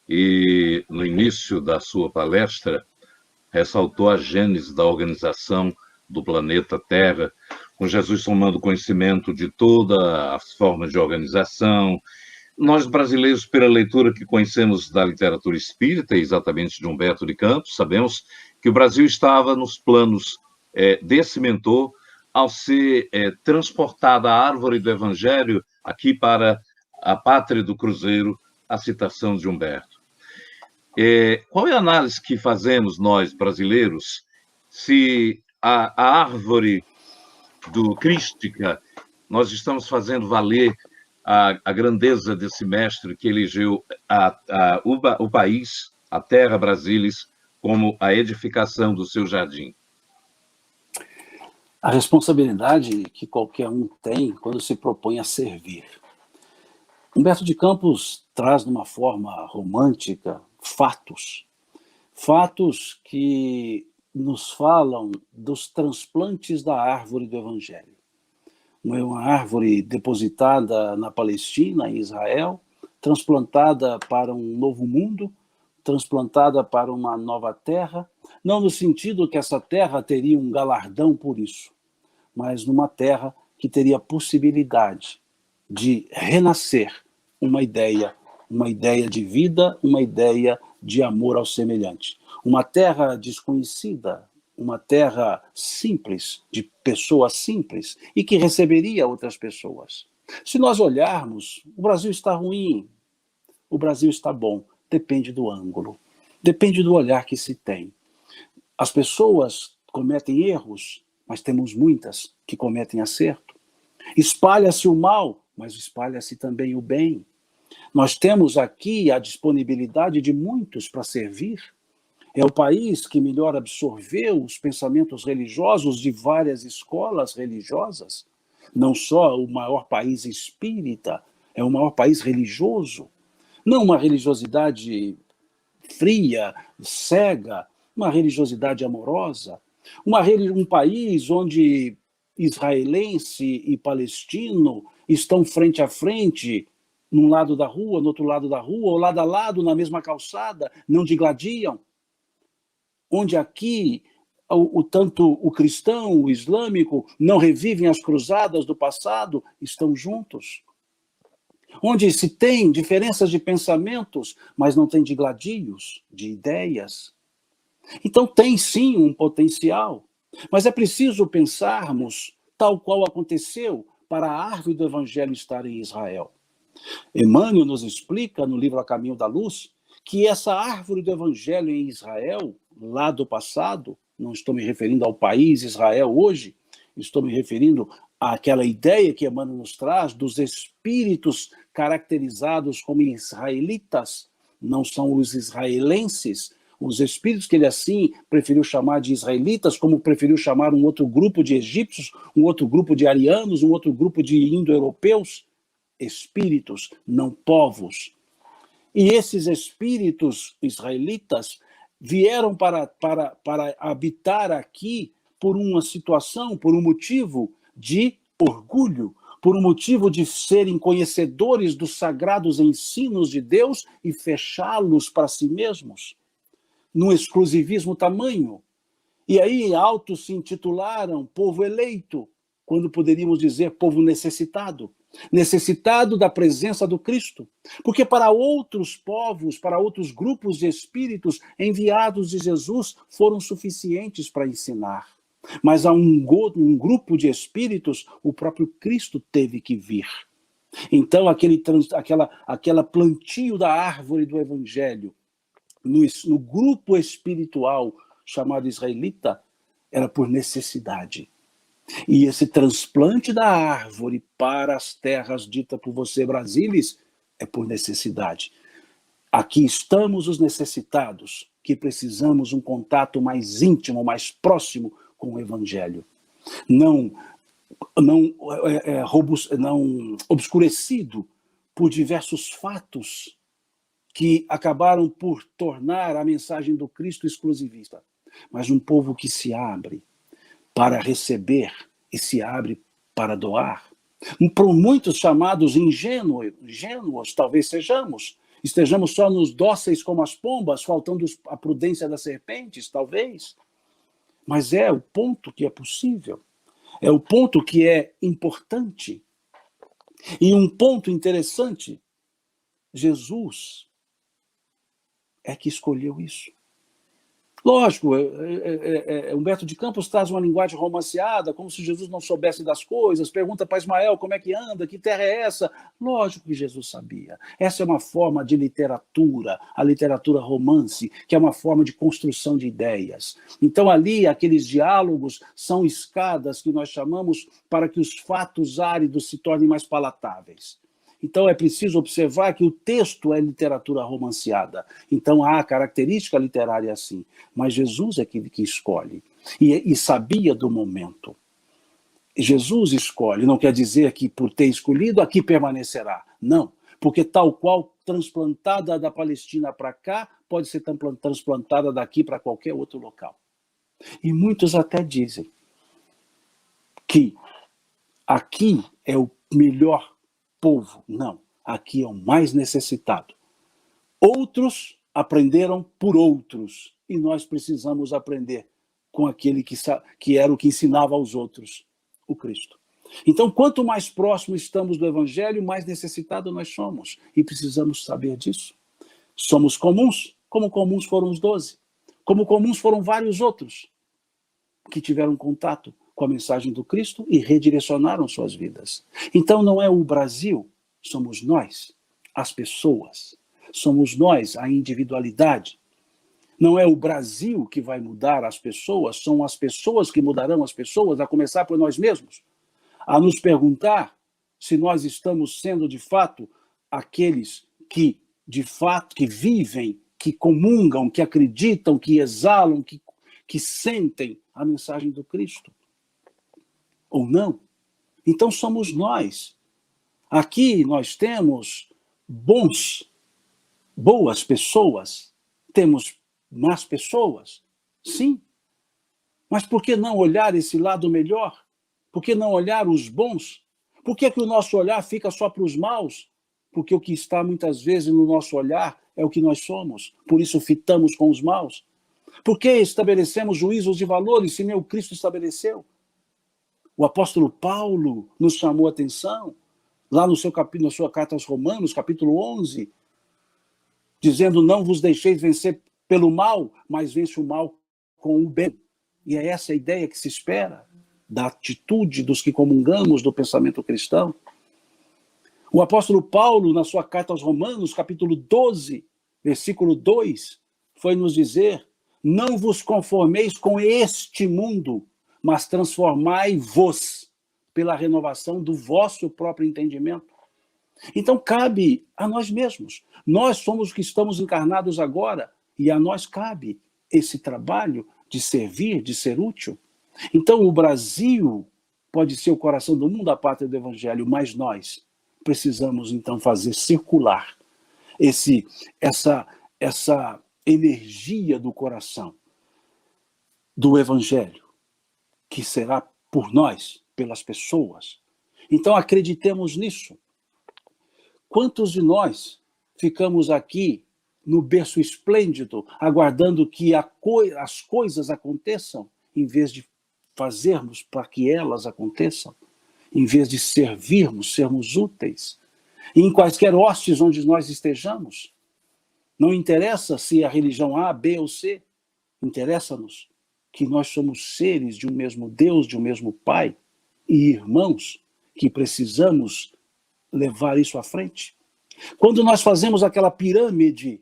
e, no início da sua palestra, ressaltou a gênese da organização do planeta Terra, com Jesus tomando conhecimento de todas as formas de organização. Nós, brasileiros, pela leitura que conhecemos da literatura espírita, exatamente de Humberto de Campos, sabemos que o Brasil estava nos planos desse mentor ao ser transportada a árvore do Evangelho aqui para a pátria do Cruzeiro, a citação de Humberto. Qual é a análise que fazemos nós, brasileiros, se a árvore do Crística, nós estamos fazendo valer a grandeza desse mestre que elegeu o país, a terra Brasilis, como a edificação do seu jardim? A responsabilidade que qualquer um tem quando se propõe a servir. Humberto de Campos traz de uma forma romântica fatos que nos falam dos transplantes da árvore do Evangelho. Uma árvore depositada na Palestina, em Israel, transplantada para um novo mundo, transplantada para uma nova terra, não no sentido que essa terra teria um galardão por isso, mas numa terra que teria a possibilidade de renascer uma ideia de vida, uma ideia de amor ao semelhante. Uma terra desconhecida, uma terra simples, de pessoas simples, e que receberia outras pessoas. Se nós olharmos, o Brasil está ruim, o Brasil está bom, depende do ângulo, depende do olhar que se tem. As pessoas cometem erros, mas temos muitas que cometem acerto. Espalha-se o mal, mas espalha-se também o bem. Nós temos aqui a disponibilidade de muitos para servir. É o país que melhor absorveu os pensamentos religiosos de várias escolas religiosas. Não só o maior país espírita é o maior país religioso. Não uma religiosidade fria, cega, uma religiosidade amorosa. Um país onde israelense e palestino estão frente a frente, num lado da rua, no outro lado da rua, ou lado a lado, na mesma calçada, não digladiam. Onde aqui, tanto o cristão, o islâmico, não revivem as cruzadas do passado, estão juntos. Onde se tem diferenças de pensamentos, mas não tem digladios, de ideias. Então tem sim um potencial, mas é preciso pensarmos tal qual aconteceu para a árvore do evangelho estar em Israel. Emmanuel nos explica no livro A Caminho da Luz que essa árvore do evangelho em Israel, lá do passado, não estou me referindo ao país Israel hoje, estou me referindo àquela ideia que Emmanuel nos traz dos espíritos caracterizados como israelitas, não são os israelenses, os espíritos que ele assim preferiu chamar de israelitas, como preferiu chamar um outro grupo de egípcios, um outro grupo de arianos, um outro grupo de indo-europeus, espíritos, não povos. E esses espíritos israelitas vieram para habitar aqui por uma situação, por um motivo de orgulho, por um motivo de serem conhecedores dos sagrados ensinos de Deus e fechá-los para si mesmos, num exclusivismo tamanho. E aí autos se intitularam povo eleito, quando poderíamos dizer povo necessitado. Necessitado da presença do Cristo. Porque para outros povos, para outros grupos de espíritos enviados de Jesus foram suficientes para ensinar. Mas a um grupo de espíritos, o próprio Cristo teve que vir. Então, aquela plantio da árvore do Evangelho, no grupo espiritual chamado israelita, era por necessidade. E esse transplante da árvore para as terras dita por você, Brasilis, é por necessidade. Aqui estamos os necessitados, que precisamos um contato mais íntimo, mais próximo com o Evangelho. Não obscurecido por diversos fatos que acabaram por tornar a mensagem do Cristo exclusivista, mas um povo que se abre para receber e se abre para doar. Por muitos chamados ingênuos, talvez estejamos só nos dóceis como as pombas, faltando a prudência das serpentes, talvez. Mas é o ponto que é possível, é o ponto que é importante. E um ponto interessante, Jesus é que escolheu isso. Lógico, Humberto de Campos traz uma linguagem romanceada, como se Jesus não soubesse das coisas, pergunta para Ismael como é que anda, que terra é essa? Lógico que Jesus sabia. Essa é uma forma de literatura, a literatura romance, que é uma forma de construção de ideias. Então ali, aqueles diálogos são escadas que nós chamamos para que os fatos áridos se tornem mais palatáveis. Então é preciso observar que o texto é literatura romanceada. Então há característica literária assim. Mas Jesus é aquele que escolhe. E sabia do momento. Jesus escolhe. Não quer dizer que por ter escolhido aqui permanecerá. Não. Porque tal qual transplantada da Palestina para cá, pode ser transplantada daqui para qualquer outro local. E muitos até dizem que aqui é o melhor povo. Não, aqui é o mais necessitado. Outros aprenderam por outros, e nós precisamos aprender com aquele que era o que ensinava aos outros, o Cristo. Então, quanto mais próximo estamos do Evangelho, mais necessitado nós somos, e precisamos saber disso. Somos comuns, como comuns foram os 12, como comuns foram vários outros que tiveram contato com a mensagem do Cristo e redirecionaram suas vidas. Então não é o Brasil, somos nós, as pessoas. Somos nós, a individualidade. Não é o Brasil que vai mudar as pessoas, são as pessoas que mudarão as pessoas, a começar por nós mesmos. A nos perguntar se nós estamos sendo, de fato, aqueles que, de fato, que vivem, que comungam, que acreditam, que exalam, que sentem a mensagem do Cristo. Ou não. Então somos nós. Aqui nós temos boas pessoas, temos más pessoas, sim. Mas por que não olhar esse lado melhor? Por que não olhar os bons? Por que o nosso olhar fica só para os maus? Porque o que está muitas vezes no nosso olhar é o que nós somos. Por isso fitamos com os maus. Por que estabelecemos juízos e valores se nem o Cristo estabeleceu? O apóstolo Paulo nos chamou a atenção, lá na sua carta aos Romanos, capítulo 11, dizendo, não vos deixeis vencer pelo mal, mas vence o mal com o bem. E é essa a ideia que se espera da atitude dos que comungamos do pensamento cristão. O apóstolo Paulo, na sua carta aos Romanos, capítulo 12, versículo 2, foi nos dizer, não vos conformeis com este mundo, mas transformai-vos pela renovação do vosso próprio entendimento. Então cabe a nós mesmos. Nós somos os que estamos encarnados agora, e a nós cabe esse trabalho de servir, de ser útil. Então o Brasil pode ser o coração do mundo, a pátria do Evangelho, mas nós precisamos então fazer circular essa energia do coração do Evangelho, que será por nós, pelas pessoas. Então acreditemos nisso. Quantos de nós ficamos aqui no berço esplêndido, aguardando que as coisas aconteçam, em vez de fazermos para que elas aconteçam, em vez de servirmos, sermos úteis, e em quaisquer hostes onde nós estejamos? Não interessa se a religião A, B ou C, interessa-nos que nós somos seres de um mesmo Deus, de um mesmo Pai, e irmãos que precisamos levar isso à frente. Quando nós fazemos aquela pirâmide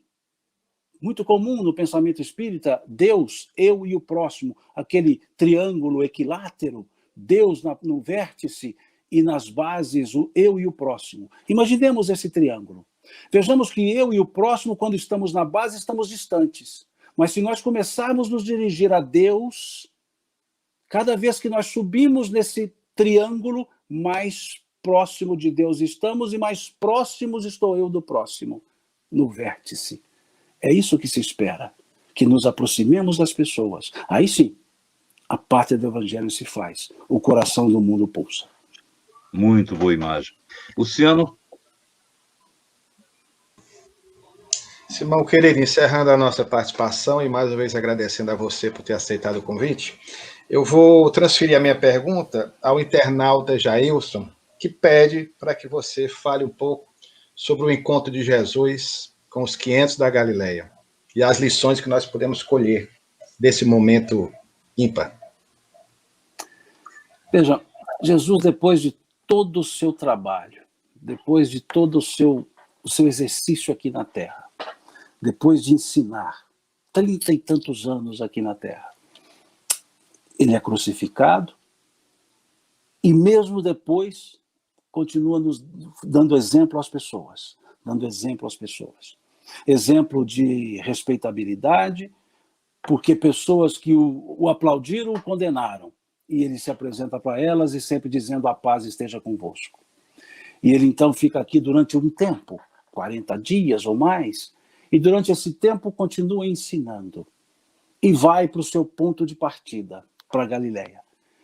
muito comum no pensamento espírita, Deus, eu e o próximo, aquele triângulo equilátero, Deus no vértice e nas bases, o eu e o próximo. Imaginemos esse triângulo. Vejamos que eu e o próximo, quando estamos na base, estamos distantes. Mas se nós começarmos a nos dirigir a Deus, cada vez que nós subimos nesse triângulo, mais próximo de Deus estamos e mais próximos estou eu do próximo, no vértice. É isso que se espera, que nos aproximemos das pessoas. Aí sim, a pátria do Evangelho se faz, o coração do mundo pulsa. Muito boa imagem. Luciano? Simão, querido, encerrando a nossa participação e mais uma vez agradecendo a você por ter aceitado o convite, eu vou transferir a minha pergunta ao internauta Jailson, que pede para que você fale um pouco sobre o encontro de Jesus com os 500 da Galileia e as lições que nós podemos colher desse momento ímpar. Veja, Jesus, depois de todo o seu trabalho, depois de todo o seu exercício aqui na Terra, depois de ensinar 30 e tantos anos aqui na Terra, ele é crucificado e mesmo depois continua nos dando exemplo às pessoas, exemplo de respeitabilidade, porque pessoas que o aplaudiram o condenaram, e ele se apresenta para elas e sempre dizendo a paz esteja convosco. E ele então fica aqui durante um tempo, 40 dias ou mais, e durante esse tempo continua ensinando. E vai para o seu ponto de partida, para Galileia.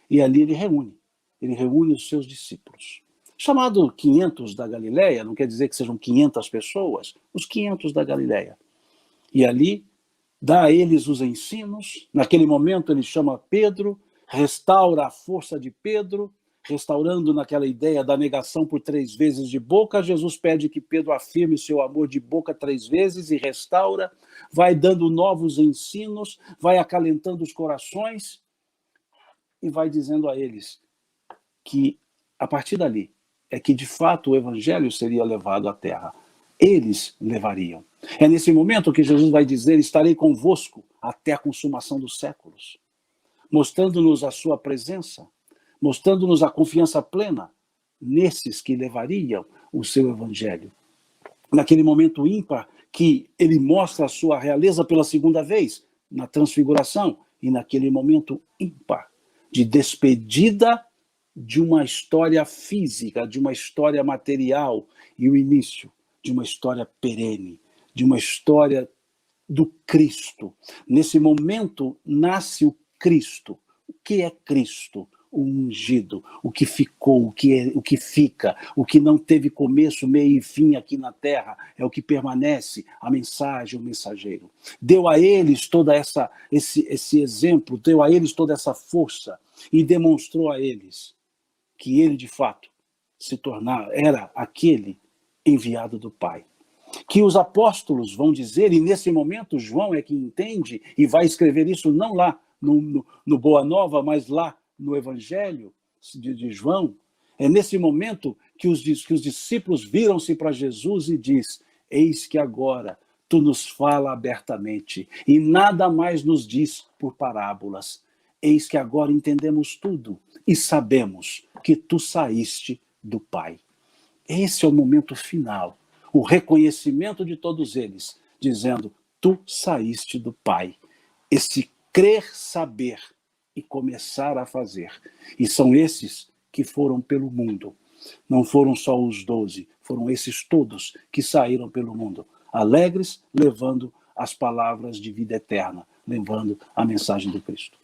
E ali ele reúne os seus discípulos. Chamado 500 da Galileia, não quer dizer que sejam 500 pessoas, os 500 da Galileia. E ali dá a eles os ensinos, naquele momento ele chama Pedro, restaura a força de Pedro, restaurando naquela ideia da negação por 3 vezes de boca. Jesus pede que Pedro afirme seu amor de boca 3 vezes e restaura, vai dando novos ensinos, vai acalentando os corações e vai dizendo a eles que, a partir dali, é que de fato o evangelho seria levado à terra. Eles levariam. É nesse momento que Jesus vai dizer, estarei convosco até a consumação dos séculos, mostrando-nos a sua presença, mostrando-nos a confiança plena nesses que levariam o seu evangelho. Naquele momento ímpar que ele mostra a sua realeza pela segunda vez, na transfiguração, e naquele momento ímpar de despedida de uma história física, de uma história material, e o início de uma história perene, de uma história do Cristo. Nesse momento nasce o Cristo. O que é Cristo? O ungido, o que ficou, o que fica, o que não teve começo, meio e fim aqui na terra, é o que permanece, a mensagem, o mensageiro. Deu a eles todo esse exemplo, deu a eles toda essa força e demonstrou a eles que ele, de fato, era aquele enviado do Pai. Que os apóstolos vão dizer, e nesse momento João é que entende e vai escrever isso não lá no Boa Nova, mas lá no Evangelho de João, é nesse momento que os discípulos viram-se para Jesus e diz: eis que agora tu nos fala abertamente e nada mais nos diz por parábolas. Eis que agora entendemos tudo e sabemos que tu saíste do Pai. Esse é o momento final, o reconhecimento de todos eles, dizendo: tu saíste do Pai. Esse crer, saber e começar a fazer. E são esses que foram pelo mundo. Não foram só os 12, foram esses todos que saíram pelo mundo, alegres, levando as palavras de vida eterna, levando a mensagem do Cristo.